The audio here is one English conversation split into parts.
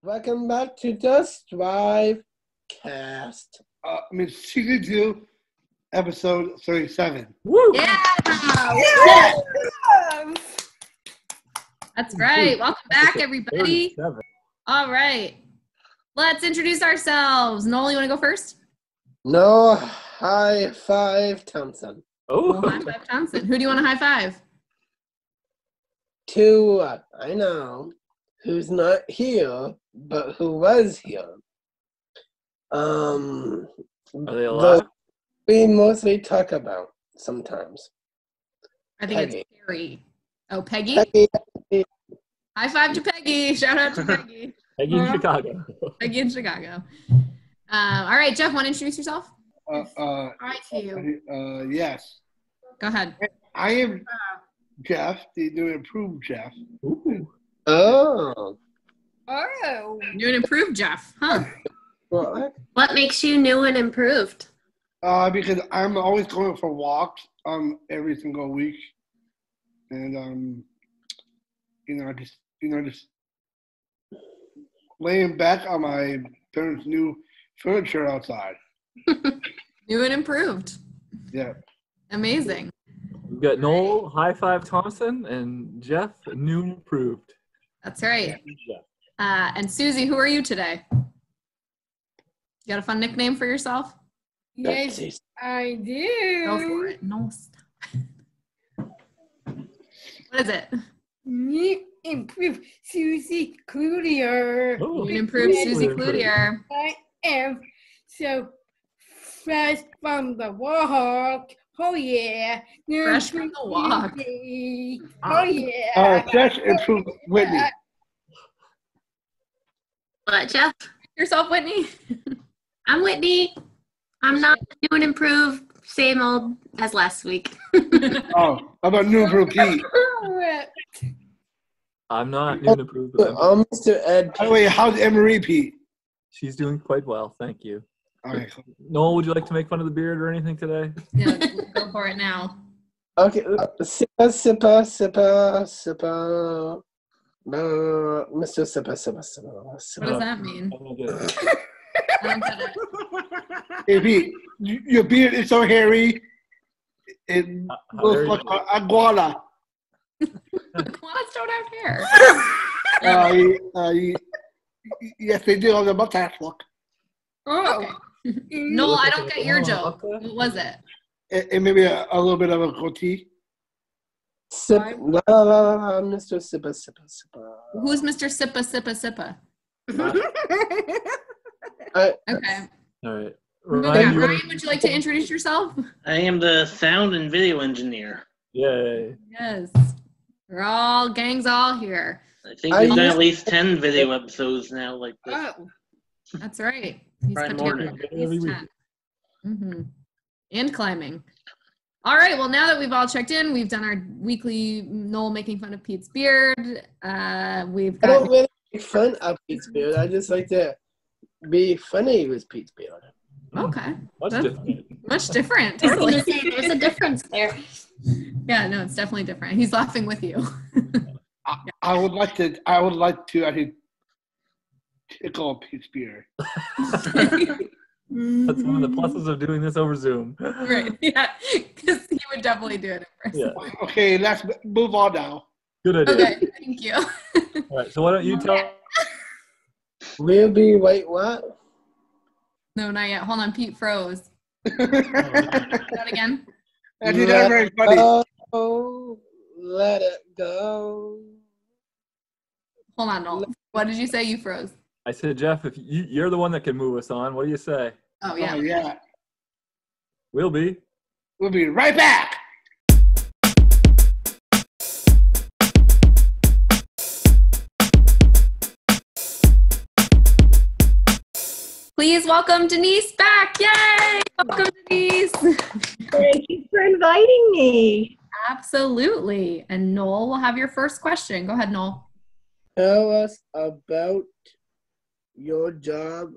Welcome back to the STRIVECast. Season 2, episode 37. Woo! Yeah! That's right. Welcome back, everybody. 37. All right. Let's introduce ourselves. Noel, you want to go first? No high five, Thompson. Well, Oh, high five Thompson. Who do you want to high five? To, I know, who's not here, but who was here. are they alive? We mostly talk about sometimes. I think Peggy. it's Carrie. Oh, Peggy? Peggy. High five to Peggy. Shout out to Peggy. Peggy in Chicago. Peggy in Chicago. All right, Jeff, want to introduce yourself? Hi to you. Yes. Go ahead. I am Jeff, the new improved Jeff. Ooh. Oh. Oh. New and improved Jeff, huh? What? What makes you new and improved? Because I'm always going for walks every single week. And just laying back on my parents' new furniture outside. New and improved. Yeah. Amazing. We've got Noel, high five Thompson, and Jeff, new and improved. That's right. Jeff. And Susie, who are you today? You got a fun nickname for yourself? Yes, Betsy. I do. Go for it. No, stop. What is it? New improved Susie Cloutier. Oh, New and improved Yeah. Susie Cloutier. I am so fresh from the walk. Oh yeah. New Fresh from the walk. Susie. Oh yeah. Fresh improved Whitney. What, Jeff? Yourself, Whitney? I'm Whitney. I'm not new and improved, same old as last week. Oh, how about new improved Pete? I'm not new and improved, but Mr. Ed. By the way, how's Emery, Pete? she's doing quite well. Thank you. Okay. Noel, would you like to make fun of the beard or anything today? Yeah, go for it now. Okay, sipper. No, Mr. Sipper. What does that mean? I don't get it. I don't get it. Hey, Pete, your beard is so hairy. It How looks hairy like is an iguana. Iguanas don't have hair. Yes, they do on the mustache look. Oh. Noel, I don't get your joke. What was it? And maybe a little bit of a goatee. Mr. Sipper. Who's Mr. Sippa Sippa Sippa? Okay. All right. Ryan, would you like to introduce yourself? I am the sound and video engineer. Yay. Yes. We're all gangs all here. I think we've done at least 10 video episodes now like this. Oh. That's right. He's Probably put more together now. at least 10. Mm-hmm. And climbing. All right. Well, now that we've all checked in, we've done our weekly Noel making fun of Pete's beard. We've I got don't really make fun of Pete's beard. I just like to be funny with Pete's beard. okay. Much That's different. much different. I was Totally. gonna say, there's a difference there. Yeah, no, it's definitely different. He's laughing with you. I would like to actually tickle Pete's beard. That's one of the pluses of doing this over Zoom. Right. Yeah. Because he would definitely do it in person. Yeah. Okay, let's move on now. Good idea. Okay. Thank you. All right. So why don't you tell? We'll be, wait, what? No, not yet. Hold on. Pete froze. Say that again. That's not very funny. Let it go. Hold on, Noel. What did you say? You froze. I said, Jeff, if you're the one that can move us on, what do you say? Oh, yeah. Oh, yeah. We'll be. We'll be right back. Please welcome Denise Beck. Yay! Welcome, Denise. Thank you for inviting me. Absolutely. And Noel will have your first question. Go ahead, Noel. Tell us about your job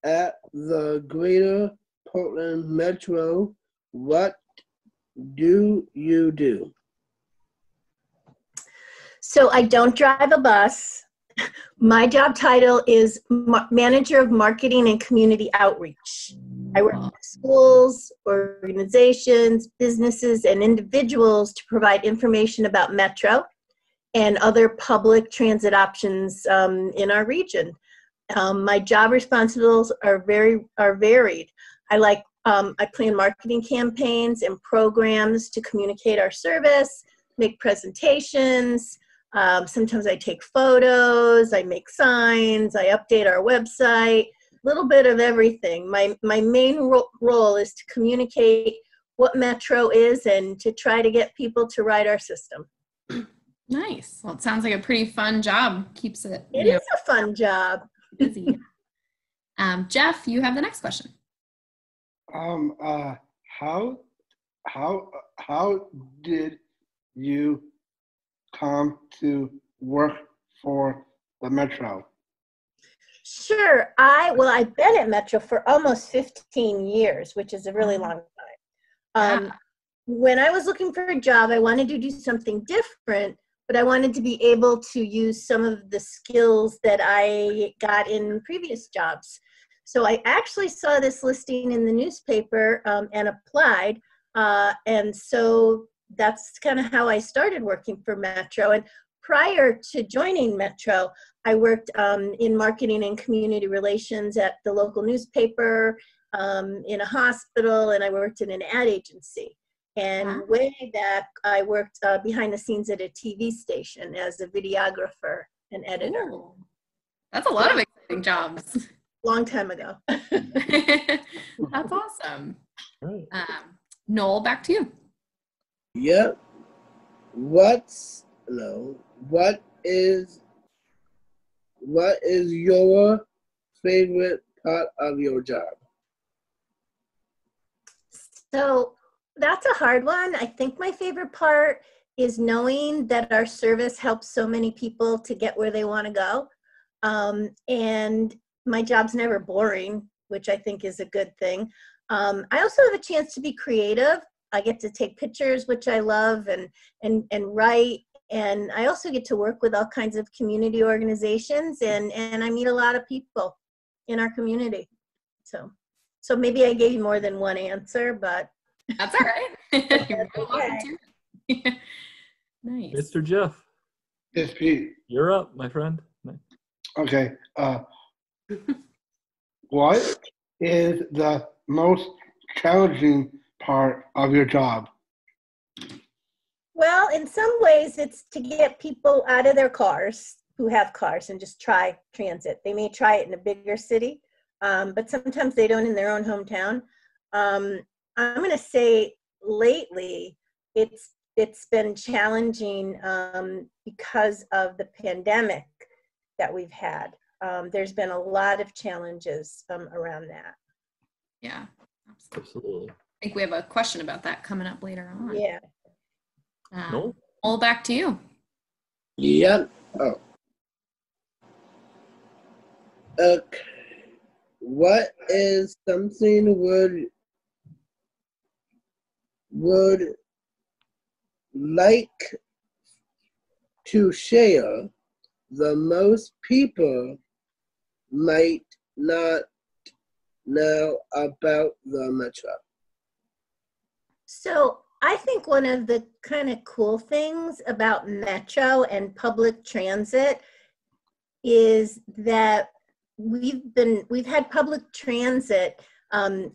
at the Greater Portland Metro. What do you do? So I don't drive a bus. My job title is Manager of Marketing and Community Outreach. I work with schools, organizations, businesses, and individuals to provide information about Metro and other public transit options in our region. My job responsibilities are varied. I plan marketing campaigns and programs to communicate our service, make presentations. Sometimes I take photos, I make signs, I update our website, a little bit of everything. My main role is to communicate what Metro is and to try to get people to ride our system. Nice. Well, it sounds like a pretty fun job. Keeps it. It is a fun job. Busy. Jeff, you have the next question. How did you come to work for the Metro? Sure. I've been at Metro for almost 15 years, which is a really long time. When I was looking for a job, I wanted to do something different, but I wanted to be able to use some of the skills that I got in previous jobs. So I actually saw this listing in the newspaper and applied. And so that's kind of how I started working for Metro. And prior to joining Metro, I worked in marketing and community relations at the local newspaper, in a hospital, and I worked in an ad agency. And way back, I worked behind the scenes at a TV station as a videographer and editor. Ooh, that's a lot of exciting jobs. Long time ago. That's awesome. Noel, back to you. Yep. What is your favorite part of your job? So that's a hard one. I think my favorite part is knowing that our service helps so many people to get where they want to go. And my job's never boring, which I think is a good thing. I also have a chance to be creative. I get to take pictures, which I love, and write. And I also get to work with all kinds of community organizations, and I meet a lot of people in our community. So maybe I gave you more than one answer, but that's all right. You're welcome to. Nice. Mr. Jeff. Yes, Pete. You're up, my friend. Okay. What is the most challenging part of your job? Well, in some ways, it's to get people out of their cars who have cars and just try transit. They may try it in a bigger city, but sometimes they don't in their own hometown. I'm going to say lately, it's been challenging because of the pandemic that we've had. There's been a lot of challenges around that. Yeah, absolutely. I think we have a question about that coming up later on. Yeah. All back to you. Yep. Oh. Okay. What is something would like to share the most people might not know about the Metro? So I think one of the kind of cool things about Metro and public transit is that we've had public transit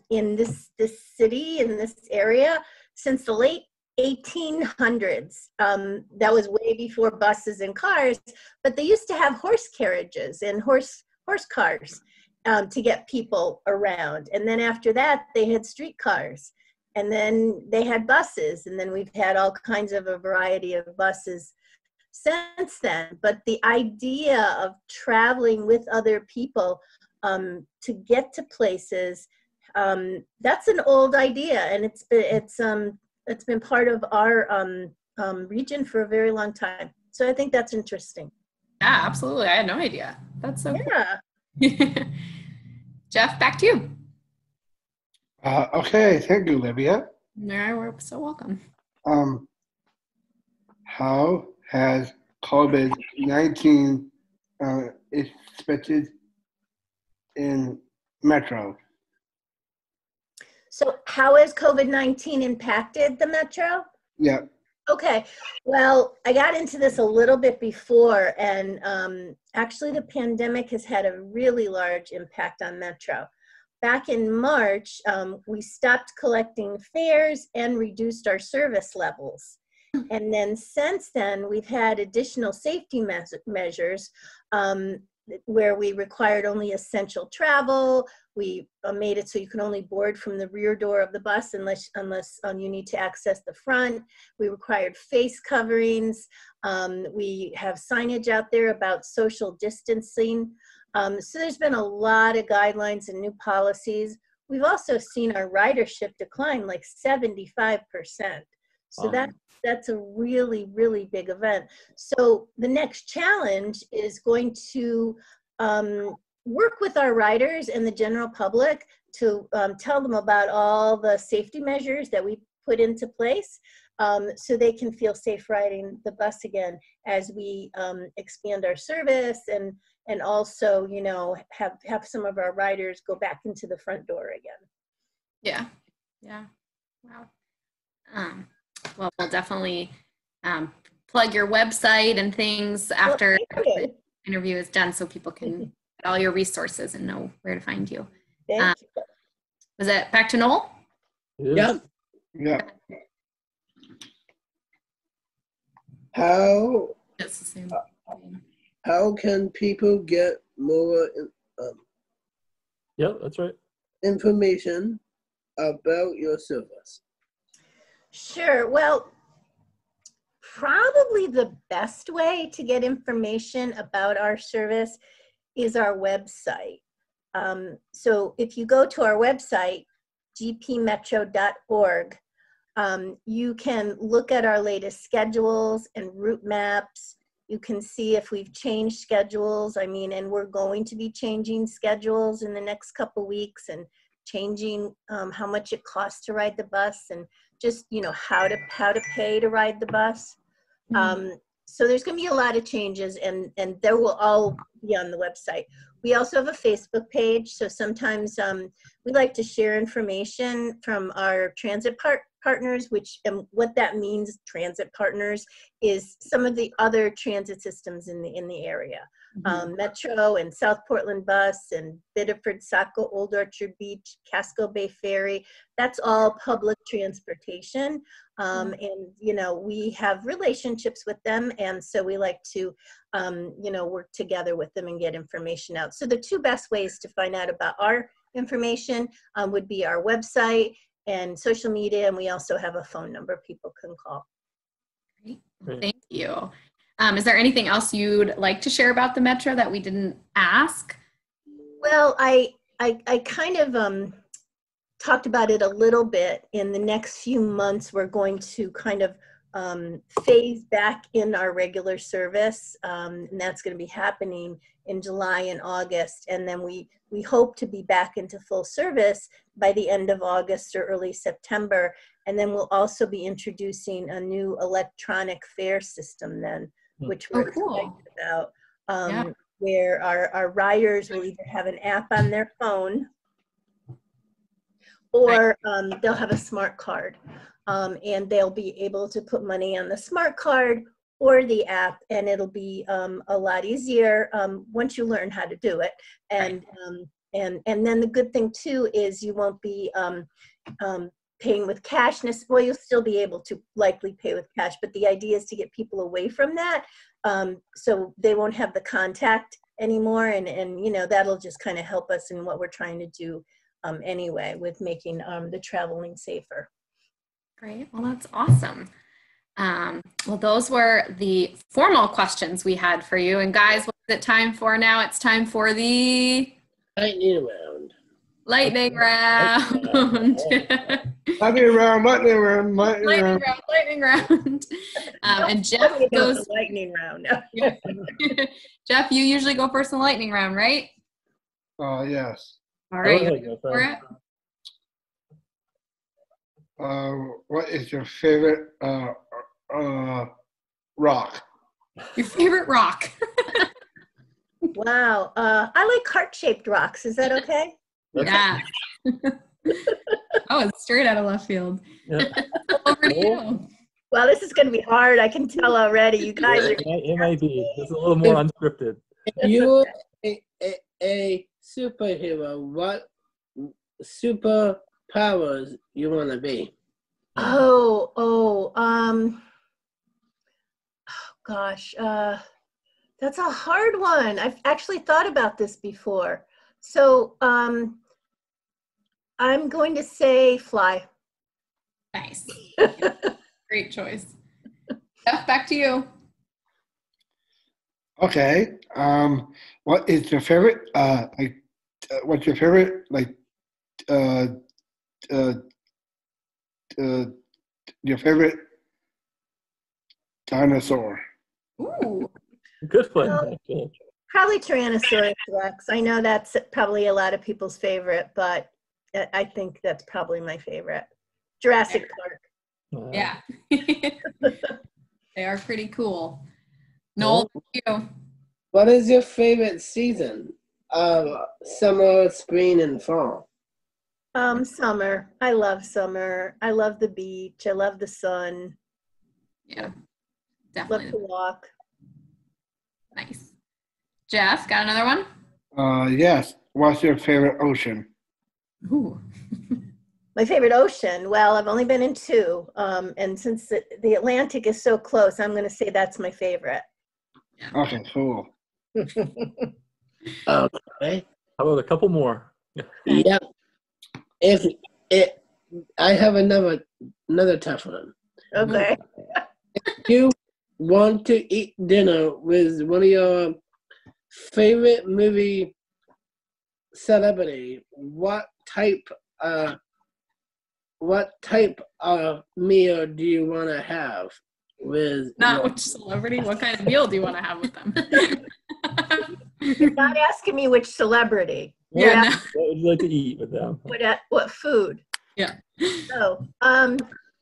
in this city, in this area, since the late 1800s. That was way before buses and cars, but they used to have horse carriages and horse cars to get people around. And then after that, they had streetcars. And then they had buses, and then we've had all kinds of a variety of buses since then. But the idea of traveling with other people to get to places, that's an old idea, and it's been part of our region for a very long time. So I think that's interesting. Yeah, absolutely. I had no idea. That's so cool. Jeff, back to you. Okay, thank you, Olivia. You're so welcome. How has COVID-19 expected in Metro? So how has COVID-19 impacted the Metro? Yeah. Okay, well, I got into this a little bit before, and actually the pandemic has had a really large impact on Metro. Back in March, we stopped collecting fares and reduced our service levels. And then since then, we've had additional safety measures where we required only essential travel. We made it so you can only board from the rear door of the bus unless you need to access the front. We required face coverings. We have signage out there about social distancing. So there's been a lot of guidelines and new policies. We've also seen our ridership decline like 75%. So that's a really, really big event. So the next challenge is going to work with our riders and the general public to tell them about all the safety measures that we put into place so they can feel safe riding the bus again as we expand our service and also, you know, have some of our riders go back into the front door again. Yeah. Wow. Well, we'll definitely plug your website and things after the interview is done so people can get all your resources and know where to find you. Thank you. Was it back to Noel? Yeah. Yeah. How That's the same. how can people get more Yep, that's right. information about your service? Sure. Well, probably the best way to get information about our service is our website. So if you go to our website, gpmetro.org, you can look at our latest schedules and route maps. You can see if we've changed schedules. I mean, and we're going to be changing schedules in the next couple weeks and changing how much it costs to ride the bus and just, you know, how to pay to ride the bus. So there's going to be a lot of changes, and they will all be on the website. We also have a Facebook page, so sometimes we like to share information from our transit partners, which, and what that means, transit partners, is some of the other transit systems in the area. Metro and South Portland Bus and Biddeford, Saco, Old Orchard Beach, Casco Bay Ferry, that's all public transportation. And, you know, we have relationships with them, and so we like to, you know, work together with them and get information out. So the two best ways to find out about our information would be our website and social media, and we also have a phone number people can call. Great. Thank you. Is there anything else you'd like to share about the Metro that we didn't ask? Well, I kind of talked about it a little bit. In the next few months, we're going to kind of phase back in our regular service, and that's going to be happening in July and August. And then we hope to be back into full service by the end of August or early September. And then we'll also be introducing a new electronic fare system then, which we're excited about, where our riders will either have an app on their phone or they'll have a smart card, and they'll be able to put money on the smart card or the app, and it'll be a lot easier once you learn how to do it. And then the good thing too is you won't be paying with cash. Well, you'll still be able to likely pay with cash, but the idea is to get people away from that, so they won't have the contact anymore, and you know, that'll just kind of help us in what we're trying to do anyway with making the traveling safer. Great. Well, that's awesome. Well, those were the formal questions we had for you. And guys, what is it time for now? It's time for the Lightning round. lightning round. Lightning round. And Jeff goes. The lightning round. Jeff, you usually go first in the lightning round, right? Yes. All right. You ready for it? What is your favorite rock? Your favorite rock. Wow. I like heart-shaped rocks. Is that okay? Yeah. Oh, it's straight out of left field. Yeah. Over to you. Well, this is going to be hard. I can tell already. You guys are. It might be. It's a little more unscripted. If you were a superhero, what superpowers you want to be? Gosh. That's a hard one. I've actually thought about this before. So I'm going to say fly. Nice. Great choice. Jeff, back to you. Okay. What is your favorite? What's your favorite? Your favorite dinosaur? Ooh. Good one. Well, probably Tyrannosaurus Rex. I know that's probably a lot of people's favorite, but I think that's probably my favorite. Jurassic Park. Yeah. They are pretty cool. Noel, you. What is your favorite season of summer, spring, and fall? Summer. I love summer. I love the beach. I love the sun. Yeah, Love definitely. to walk. Nice. Jeff, got another one? Yes. What's your favorite ocean? Ooh. My favorite ocean. Well, I've only been in two. And since the Atlantic is so close, I'm going to say that's my favorite. Okay, cool. Okay. How about a couple more? Yep. I have another tough one. Okay. If you want to eat dinner with one of your favorite movie celebrity, what type of meal do you want to have with? Not which celebrity. What kind of meal do you want to have with them? You're not asking me which celebrity. Yeah. No. What would you like to eat with them? What food? Yeah. Oh,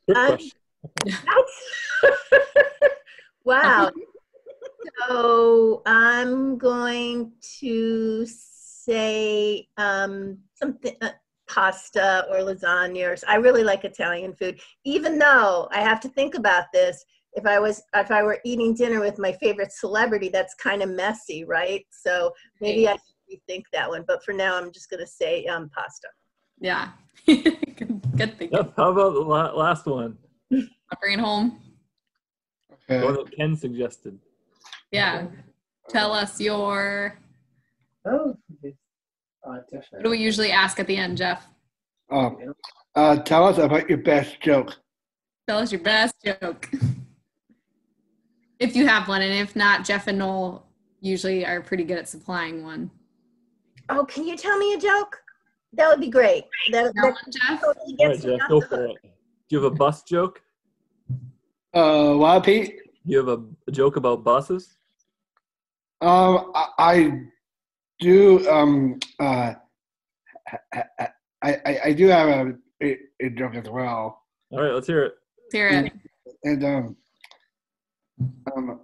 Good question. wow. So I'm going to say something pasta or lasagna. I really like Italian food, even though I have to think about this. If I were eating dinner with my favorite celebrity, that's kind of messy, right? So maybe I should rethink that one. But for now, I'm just going to say pasta. Yeah. Good thinking. Yep. How about the last one? I'll bring it home. The one Okay. that Ken suggested. Yeah. Tell us your. Oh, What do definitely. we usually ask at the end, Jeff? Tell us about your best joke. Tell us your best joke. If you have one, and if not, Jeff and Noel usually are pretty good at supplying one. Oh, can you tell me a joke? That would be great. That Got one, Jeff? totally All right, gets me Jeff, off go the for hook. it. Do you have a bus joke? What, Pete? Do you have a joke about buses? I do. I do have a joke as well. All right, let's hear it. Let's hear it. And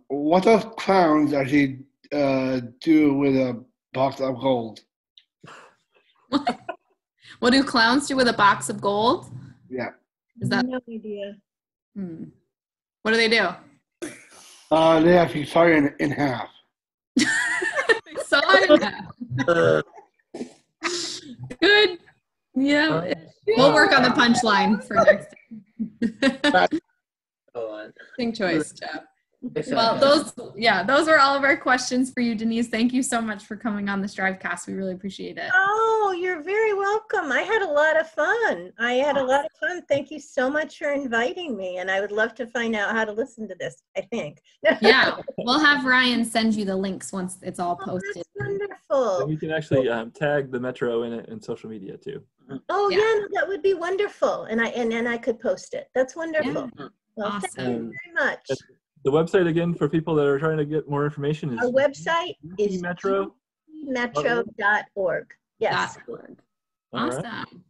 what does clowns actually do with a box of gold? What do clowns do with a box of gold? Yeah. Is that? No idea. What do they do? They actually saw it in half. They saw it in half. Good. Yeah. We'll work on the punchline for next time. Interesting choice, Jeff. Well, those are all of our questions for you, Denise. Thank you so much for coming on the STRIVEcast. We really appreciate it. Oh, you're very welcome. I had a lot of fun. Thank you so much for inviting me. And I would love to find out how to listen to this, I think. Yeah, we'll have Ryan send you the links once it's all posted. That's wonderful. And you can actually tag the Metro in it in social media too. Oh, Yeah. yeah, no, that would be wonderful. And I could post it. That's wonderful. Yeah. Well, Awesome. thank you very much. The website again for people that are trying to get more information is Our website is Metro. metro.org. Yes. .org. All right. Awesome.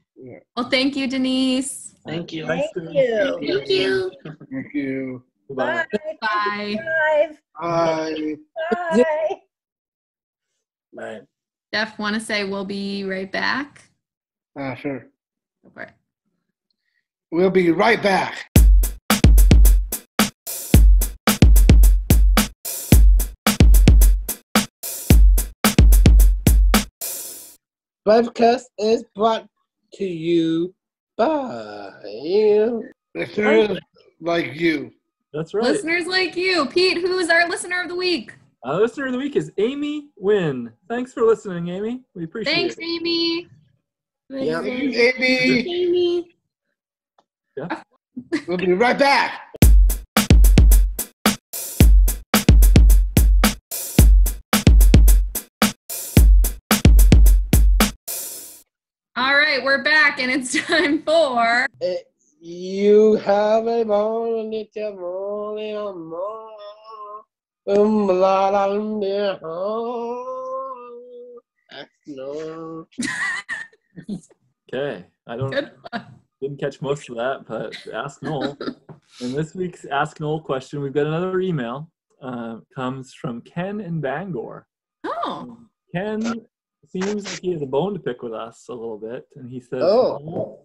Well, thank you, Denise. Thank you. Thank Denise. you. Thank you. Thank you. Bye. Bye. Bye. Bye. Bye. Bye. Bye. Jeff, want to say we'll be right back? Sure. Go for it. We'll be right back. STRIVECast is brought to you by Listeners like you. That's right. Listeners like you. Pete, who's our listener of the week? Our listener of the week is Amy Wynn. Thanks for listening, Amy. We appreciate Thanks, it. Amy. Yeah. Thank you, Amy. Amy. Yeah. We'll be right back. All right, we're back, and it's time for. You have a bone, it's a morning, la la no. Okay. I Good. didn't catch most of that, but Ask Noel. In this week's Ask Noel question, we've got another email. Comes from Ken in Bangor. Oh. Ken seems like he has a bone to pick with us a little bit, and he says, Oh.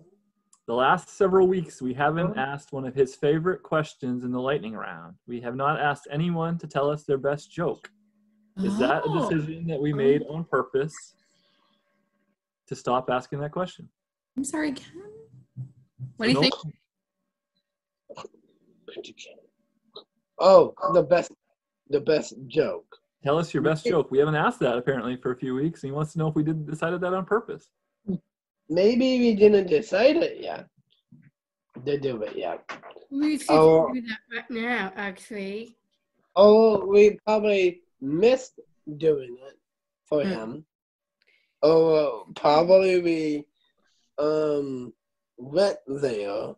the last several weeks we haven't asked one of his favorite questions in the lightning round. We have not asked anyone to tell us their best joke. Is that a Oh. decision that we made on purpose to stop asking that question? I'm sorry, Ken. What do you think? Oh, the best joke. Tell us your best joke. We haven't asked that apparently for a few weeks, and he wants to know if we decided that on purpose. Maybe we didn't decide it yet. To do it yet. We should Oh. do that right now, actually. Oh, we probably missed doing it for him. Oh, probably we went there,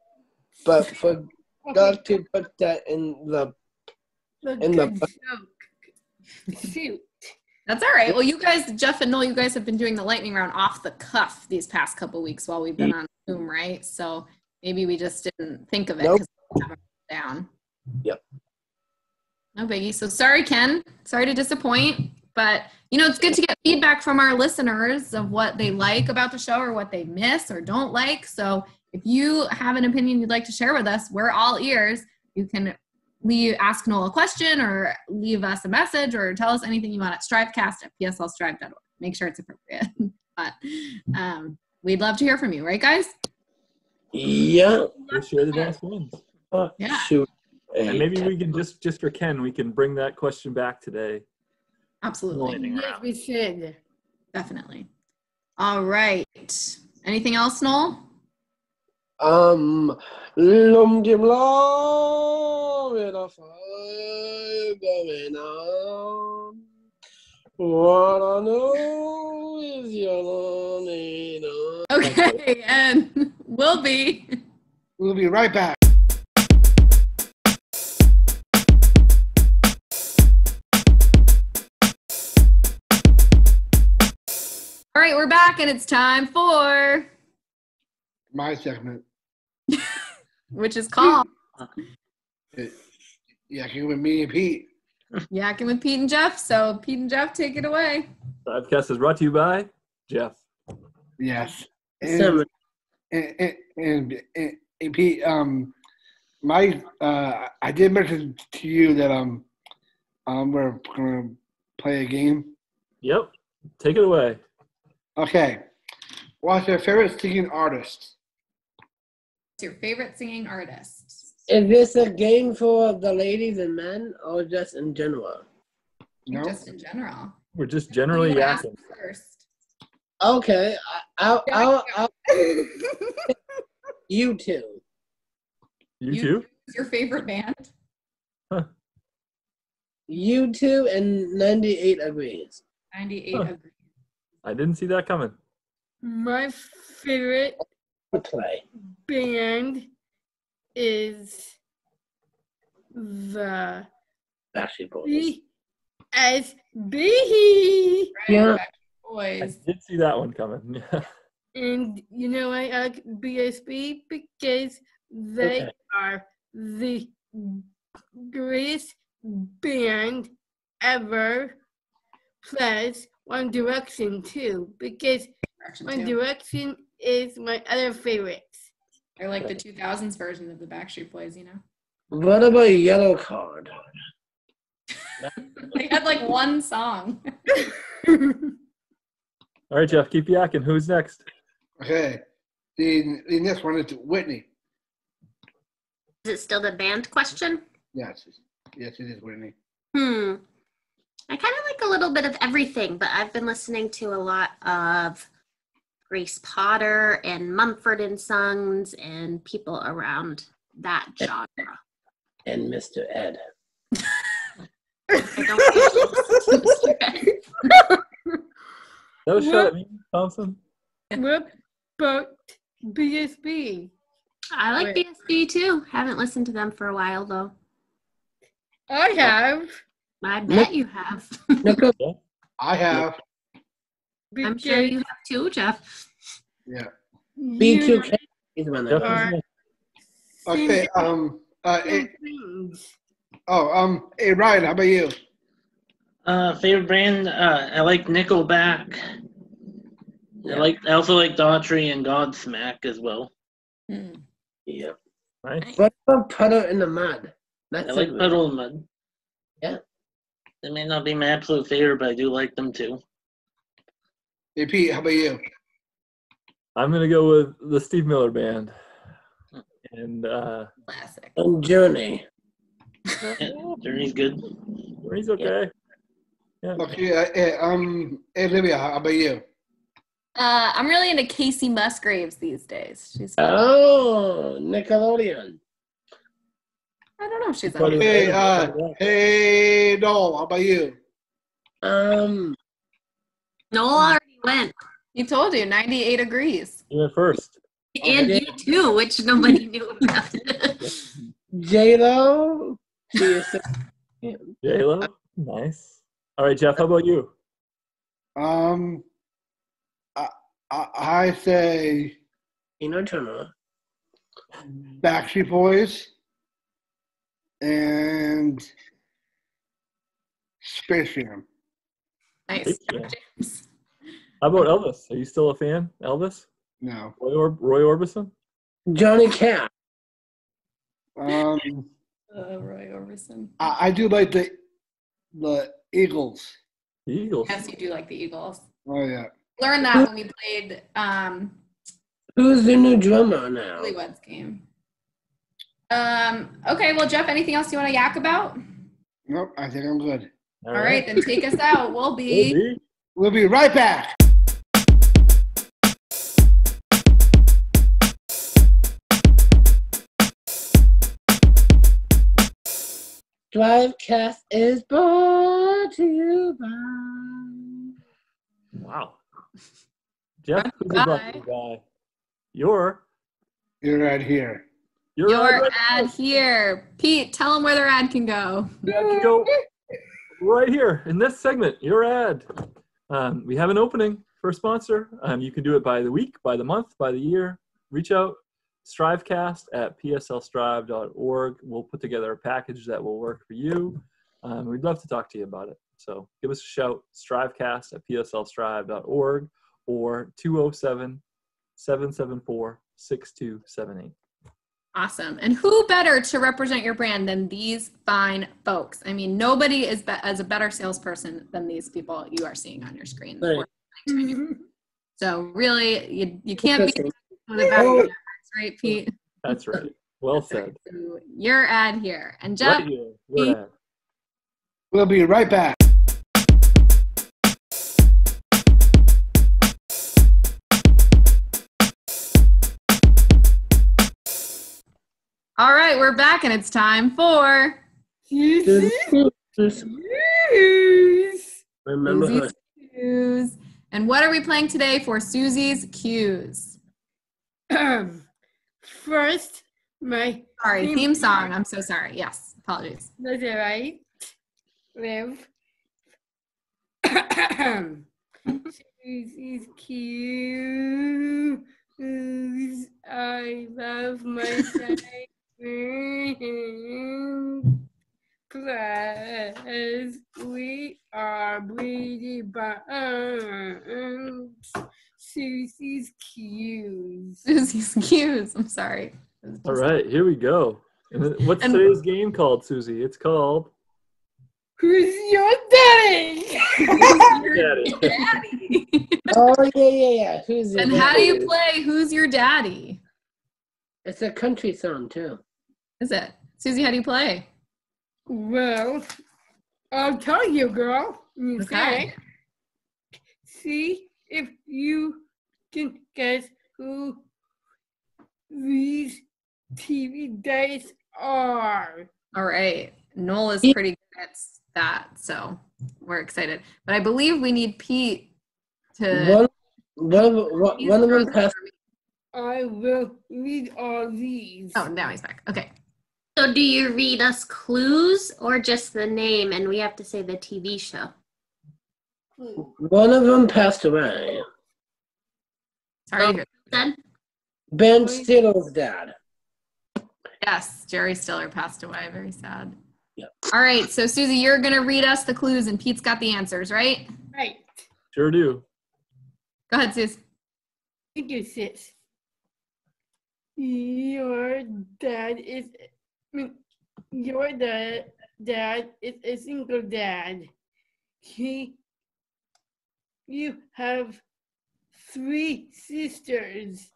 but forgot to put that in the Good joke. Shoot. That's all right. Well, you guys, Jeff and Noel, you guys have been doing the lightning round off the cuff these past couple weeks while we've been on Zoom, right? So maybe we just didn't think of it Nope. because we have it down. Yep. No biggie. So sorry, Ken. Sorry to disappoint. But, you know, it's good to get feedback from our listeners of what they like about the show or what they miss or don't like. So if you have an opinion you'd like to share with us, we're all ears. You can ask Noel a question or leave us a message or tell us anything you want at strivecast@pslstrive.org. Make sure it's appropriate. But we'd love to hear from you, right, guys? Yeah. We'll share the best ones. Yeah. Shoot. And maybe we can just for Ken, we can bring that question back today. Absolutely. Lightning Yes, round. we should. Definitely. All right. Anything else, Noel? Lum dim law with a fire going on. What I know is you're lonely. Okay, and we'll be. We'll be right back. All right, we're back, and it's time for. My segment. Which is called Yakking with me and Pete. Yakking with Pete and Jeff. So, Pete and Jeff, take it away. STRIVECast is brought to you by Jeff. Yes. Seven. And Pete, I did mention to you that we're gonna play a game. Yep. Take it away. Okay. What's your favorite singing artist? What's your favorite singing artist? Is this a game for the ladies and men or just in general? No. Just in general. We're just generally You ask yakking. first. Okay, I'll you two. You too? Who's your favorite band? You two and 98 agrees. 98 Huh. agree. I didn't see that coming. My favorite Play. band is the Backstreet Boys. BSB. Yeah. Boys. I did see that one coming. And you know I like BSB because they Okay. are the greatest band ever. Plus One Direction too, because Direction One too. Direction is my other favorites. They're like the 2000s version of the Backstreet Boys, you know? What about Yellow Card? They had like one song. All right, Jeff, keep yakking. Who's next? Okay. The next one is Whitney. Is it still the band question? Yes. Yes, it is Whitney. I kind of like a little bit of everything, but I've been listening to a lot of Grace Potter and Mumford and Sons and people around that genre. And Mr. Ed. I don't usually listen to Mr. Ed. That was shot at me, Thompson. What about BSB? I like BSB too. Haven't listened to them for a while though. I have. I bet you have. Nickel- I have. I'm sure you have too, Jeff. Yeah. B2K is one Jeff of is them. next. Okay. Things. Hey Ryan, how about you? Favorite brand? I like Nickelback. I also like Daughtry and Godsmack as well. Yep. Nice. What about Puddle in the Mud? That's I a like good Puddle and Mud. Yeah. They may not be my absolute favorite, but I do like them too. Hey Pete, how about you? I'm going to go with the Steve Miller Band. And Classic. one. Journey. Yeah, Journey's good. he's okay. Yeah. Okay. Hey Olivia, how about you? I'm really into Casey Musgraves these days. She's Oh, Nickelodeon. I don't know if she's on. Okay. Hey Noel, how about you? Noel already went. He told you 98 agrees. You went first. And you too, which nobody knew about. J-Lo. She is so J-Lo. Nice. All right, Jeff, how about you? I say Tina Turner. Backstreet Boys and Space Jam. Nice. Yeah. How about Elvis? Are you still a fan, Elvis? No. Roy Orbison? Johnny Cash. Um, Roy Orbison. I do like the Eagles. The Eagles. Yes, you do like the Eagles. Oh yeah. Learned that when we played Who's the new drummer now? Newlyweds game. Okay, well, Jeff, anything else you want to yak about? Nope, I think I'm good. All right, then take us out. We'll be. We'll be right back. STRIVECast is brought to you by. Wow. Jeff, who's the brought you by? You're right here. Your Your ad here. Pete, tell them where their ad can go. You have to go right here in this segment. Your ad. We have an opening for a sponsor. You can do it by the week, by the month, by the year. Reach out. STRIVECast at pslstrive.org. We'll put together a package that will work for you. We'd love to talk to you about it. So give us a shout. STRIVECast at pslstrive.org or 207-774-6278. Awesome. And who better to represent your brand than these fine folks? I mean, nobody is as a better salesperson than these people you are seeing on your screen. Right. So really, you can't be with a better ad, right, Pete? That's right. Well said. So your ad here. And Jeff, Right here. Your ad. We'll be right back. all right, we're back and it's time for Remember her. Susie's Cues. And what are we playing today for Susie's Cues? First, my Theme song. I'm so sorry. Yes, apologies. That's all right. Live. Susie's cute. I love my side plus we are Brady Bunch. Susie's cues. Susie's cues. I'm sorry. All right, here we go. And what's And- today's game called, Susie? It's called Who's your daddy? Daddy. Daddy. Oh yeah. Who's your And daddy? how do you play Who's Your Daddy? It's a country song too. Is it? Susie, how do you play? Well, I'll tell you, girl. You Okay. say. See if you can guess who these TV days are. All right. Noel is pretty good at that, so we're excited. But I believe we need Pete to. One of them passed. I will read all these. Oh, now he's back. Okay. So do you read us clues or just the name and we have to say the TV show? One of them passed away. Sorry. to hear- Then Ben Stiller's dad. Yes, Jerry Stiller passed away. Very sad. Yep. All right. So, Susie, you're going to read us the clues, and Pete's got the answers, right? Right. Sure do. Go ahead, Suze. Thank you, sis. Your dad is a single dad. You have 3 sisters.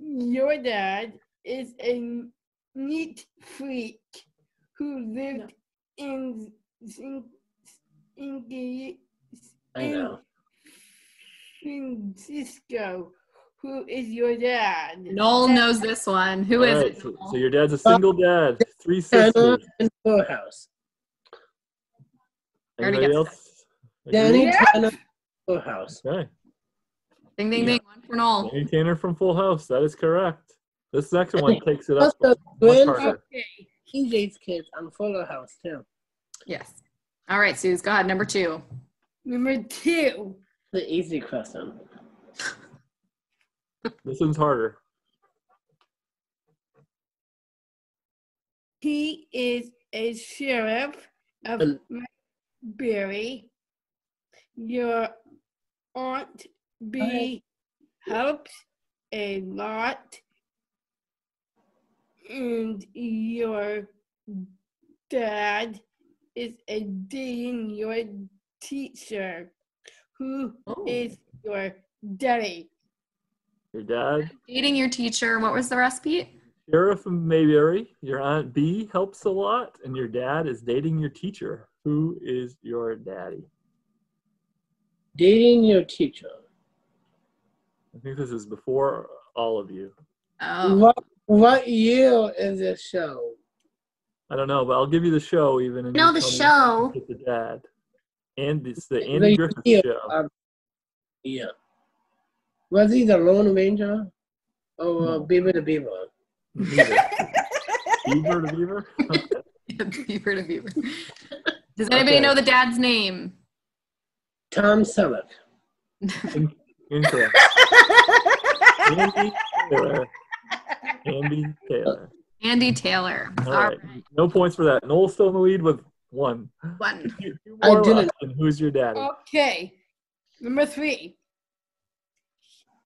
Your dad is a neat freak who lived in I know. Francisco. Who is your dad? Noel knows this one. Who All is right, it? so your dad's a single dad, 3 Hannah sisters. and Full House. Already Anybody got else? Danny Agree? Tanner, Full House. Okay. Ding, ding, ding. One for Noel. Danny Tanner from Full House. That is correct. This next one takes it up Also, much Gwen harder. Okay. TJ's kids on Full House too. Yes. All right, Suze. Go ahead. Number 2. Number 2. The easy question. This one's harder. He is a sheriff of And- Berry. Your Aunt B helps a lot. And your dad is a dating your teacher. Who is your daddy? Your dad, Dating your teacher. What was the rest, Pete? Sheriff of Mayberry. Your Aunt B helps a lot. And your dad is dating your teacher. Who is your daddy? Dating your teacher. I think this is before all of you. Oh. What year is this show? I don't know, but I'll give you the show even. And know you the tell me show. if it's the dad. And it's the Andy Griffith year, show. Yeah. Was he the Lone Ranger? Or Beaver the Beaver? Beaver. Beaver to Beaver? Beaver to Beaver. Does anybody know the dad's name? Tom Selleck. Incorrect. Andy Taylor. Andy Taylor. Andy Taylor. All right. No points for that. Noel's still in the lead with 1. 1. 2 I more didn't- left. And who's your daddy? Okay. Number 3.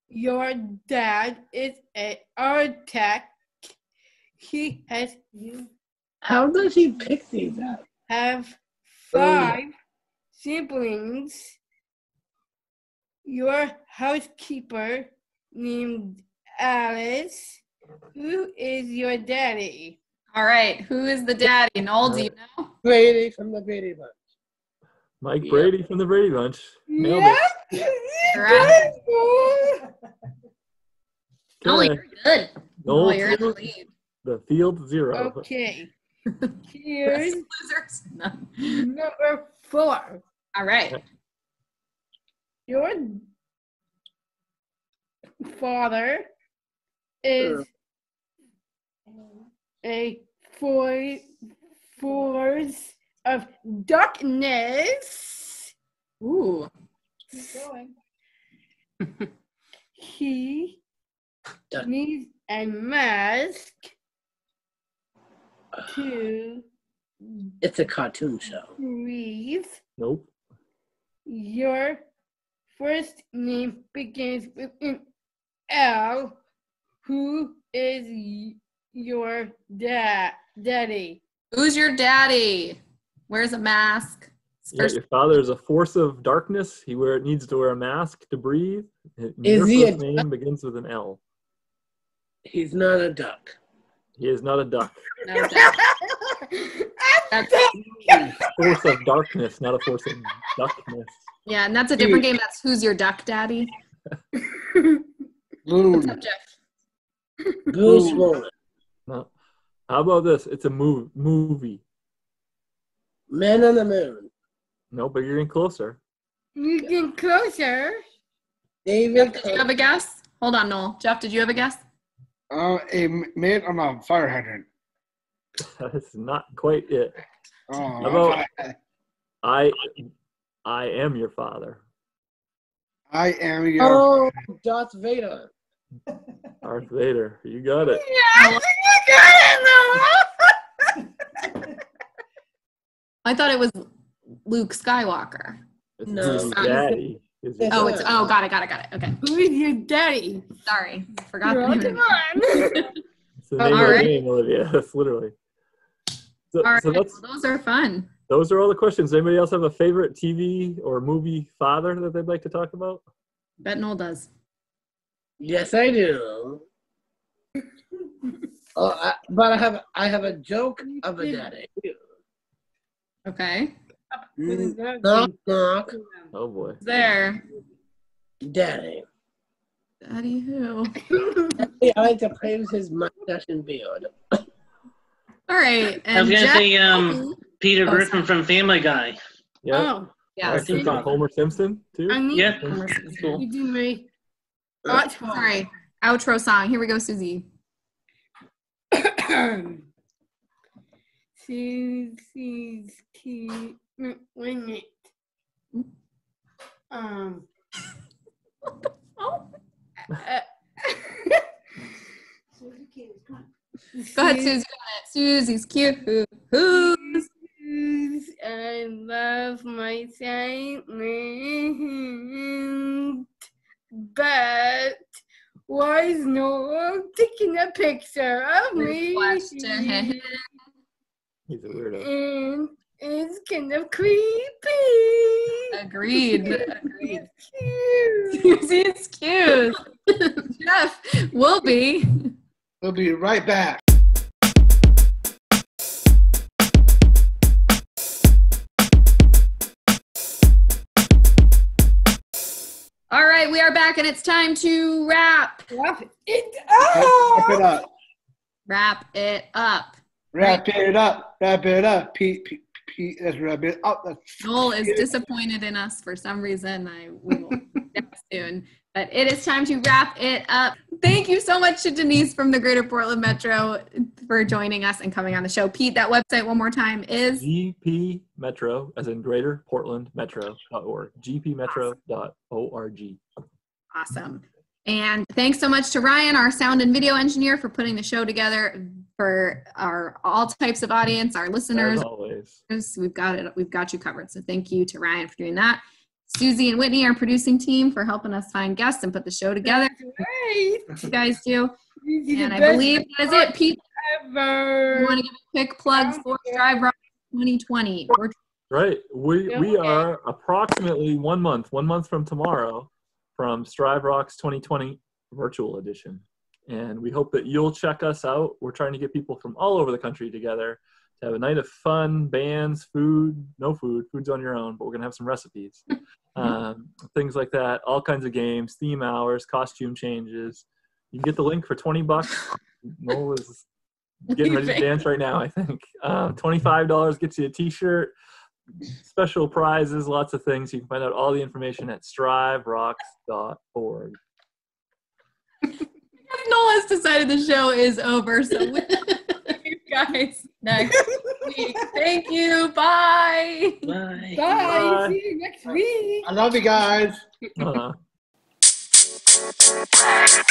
Your dad is an architect. He has How does he pick these up? have 5 siblings. Your housekeeper named Alice. Who is your daddy? All right. Who is the daddy? Noel, do you know? Brady from the Brady Bunch. Mike Yeah. Brady from the Brady Bunch. Nailed it. Correct. Oh, Okay. you're good. Noel Oh, you're in the 2, lead. the field 0. Okay. Here's Losers. No. number 4. All right. Your father is a force of darkness. Ooh. Keep going. He Done. needs a mask to It's a cartoon show. breathe. Nope. Your first name begins with an L. Who is your daddy? Who's your daddy? Wears a mask. His Yeah, first- your father is a force of darkness. He needs to wear a mask to breathe. Is Your he first a name begins with an L. He's not a duck. He is not a duck. no, Jack. That's, Force of darkness, not a force of duckness. yeah, and that's a different game. That's Who's Your Duck Daddy? What's Loon. up, Jeff? Bruce Willis. No. How about this? It's a movie. Man on the Moon. No, but you're getting closer. You get closer. David. Did you have a guess? Hold on, Noel. Jeff, did you have a guess? A man on a fire hydrant. That's not quite it. Oh, How about I am your father. I am your. Oh, Darth Vader. Darth Vader. You got it. Yes, you got it, Noah. I thought it was Luke Skywalker. It's No. his daddy. Is his Oh, dad. got it. Okay. Who is your daddy? Sorry. Forgot You're the on name. It's the name of All the right. game, Olivia. That's literally. So, All right. so Well, those are fun. those are all the questions. Anybody else have a favorite TV or movie father that they'd like to talk about? Bet Noel does. Yes, I do. But I have a joke of a daddy. Okay. Knock, knock. Oh boy. There. Daddy. Daddy who? I like to praise his mustache and beard. All right. I was And gonna Jeff, say Peter Oh, Griffin sorry. from Family Guy. Yeah. Oh, yes. Cartoon father. Homer Simpson too. I need Yeah, Homer that's Simpson. cool. you do my Sorry. Outro song. Here we go, Susie. Susie's key. Wait a minute. Oh. uh, Go ahead, Susie. Susie's cute. Who's? I love my segment, but why is no one taking a picture of me? Question. He's a weirdo. And it's kind of creepy. Agreed. Cute. Susie's cute. Jeff will be. We'll be right back. All right, we are back, and it's time to wrap. Wrap it Wrap it up. up. Wrap it up. Wrap it up. Wrap it up. Pete, let's wrap it up. Noel is disappointed in us for some reason. We will get soon. But it is time to wrap it up. Thank you so much to Denise from the Greater Portland Metro for joining us and coming on the show. Pete, that website one more time is GP Metro, as in Greater Portland Metro.org. gpmetro.org. awesome. And thanks so much to Ryan, our sound and video engineer, for putting the show together for our all types of audience, our listeners. As always. We've got you covered. So thank you to Ryan for doing that. Susie and Whitney, our producing team, for helping us find guests and put the show together. Right. You guys do. You're And the I best believe that is it. Pete, ever. you want to give a quick plug for Strive Rock 2020? Right. We are approximately 1 month from tomorrow from Strive Rocks 2020 virtual edition. And we hope that you'll check us out. We're trying to get people from all over the country together to have a night of fun, bands, food, no food, food's on your own, but we're going to have some recipes, things like that, all kinds of games, theme hours, costume changes. You can get the link for $20. Noel is getting ready to dance right now, I think. $25 gets you a t-shirt, special prizes, lots of things. You can find out all the information at striverocks.org. Noel has decided the show is over, so we'll see you guys next week. Thank you. Bye. Bye. Bye. See you next week. I love you guys. Uh-huh. Back.